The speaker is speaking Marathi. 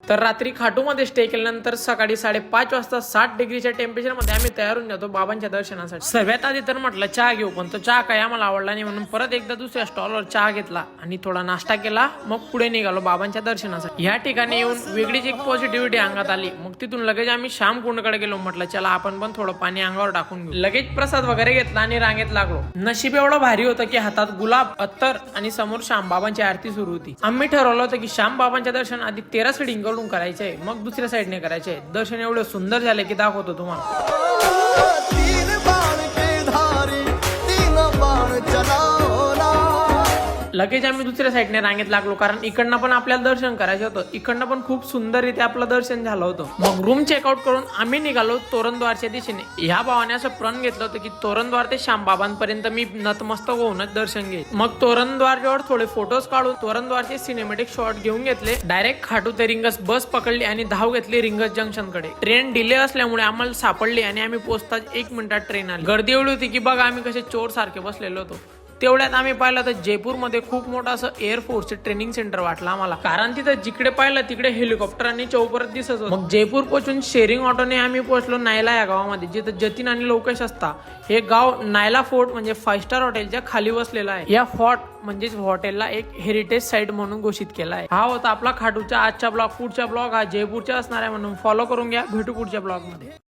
तर रात्री खाटूमध्ये स्टे केल्यानंतर सकाळी 5:30 वाजता 60 डिग्रीच्या टेम्परेचर मध्ये आम्ही तयार होऊन जातो बाबांच्या दर्शनासाठी। सर्वात आधी तर म्हटलं चहा घेऊ, पण तो चहा काय आम्हाला आवडला नाही म्हणून परत एकदा दुसऱ्या स्टॉलवर चहा घेतला आणि थोडा नाश्ता केला। मग पुढे निघालो बाबांच्या दर्शनासाठी। या ठिकाणी येऊन वेगळीच एक पॉझिटिव्हिटी अंगात आली। मग तिथून लगेच आम्ही श्याम कुंडकडे गेलो। म्हटलं चला आपण पण थोडं पाणी अंगावर टाकून घेऊ। लगेच प्रसाद वगैरे घेतला आणि रांगेत लागलो। नशीब एवढं भारी होतं की हातात गुलाब, अत्तर आणि समोर श्याम बाबांची आरती सुरू होती। आम्ही ठरवलं होतं की श्याम बाबांच्या दर्शन आधी 13 सिडिंगकडून करायचंय, मग दुसऱ्या साईडने करायचे। दर्शन एवढे सुंदर झाले की दाखवतो तुम्हाला। तीन बाण के धारी तीन बाण चलाओ ना। लगेच आम्ही दुसऱ्या साईडने रांगेत लागलो, कारण इकडनं पण आपल्याला दर्शन करायचं होतं। इकडनं पण खूप सुंदररीत्या आपलं दर्शन झालं होतं। मग रूम चेकआउट करून आम्ही निघालो तोरणद्वारच्या दिशेने। ह्या भावाने असं प्रण घेतलं होतं की तोरणद्वार ते श्याम बाबांपर्यंत मी नतमस्तक होऊनच दर्शन घेईन। मग तोरणद्वारवर थोडे फोटोज काढून तोरणद्वारचे सिनेमॅटिक शॉट घेऊन घेतले। डायरेक्ट खाटू ते रिंगस बस पकडली आणि धाव घेतली रिंगस जंक्शन कडे। ट्रेन डिले असल्यामुळे आम्हाला सापडली आणि आम्ही पोहोचताच 1 मिनिटात ट्रेन आली। गर्दी एवढी होती की बघा आम्ही कसे चोर सारखे बसलेलो होतो। तेवढ्यात आम्ही पाहिलं तर जयपूरमध्ये खूप मोठं असं एअरफोर्सचे ट्रेनिंग सेंटर वाटलं आम्हाला, कारण तिथं जिकडे पाहिलं तिकडे हेलिकॉप्टर आणि चौपर दिसत होतं। मग जयपूर पोहोचून शेअरिंग ऑटोने आम्ही पोहोचलो नायला या गावामध्ये, जिथं जतीन आणि लोकेश असता। हे गाव नायला फोर्ट म्हणजे 5 स्टार हॉटेलच्या खाली वसलेलं आहे। या फोर्ट म्हणजेच हॉटेलला एक हेरिटेज साइट म्हणून घोषित केला आहे। हा होता आपला खाटूचा आजचा ब्लॉग। पुढचा ब्लॉग हा जयपूरचा असणार आहे, म्हणून फॉलो करून घ्या। भेटू पुढच्या ब्लॉग मध्ये।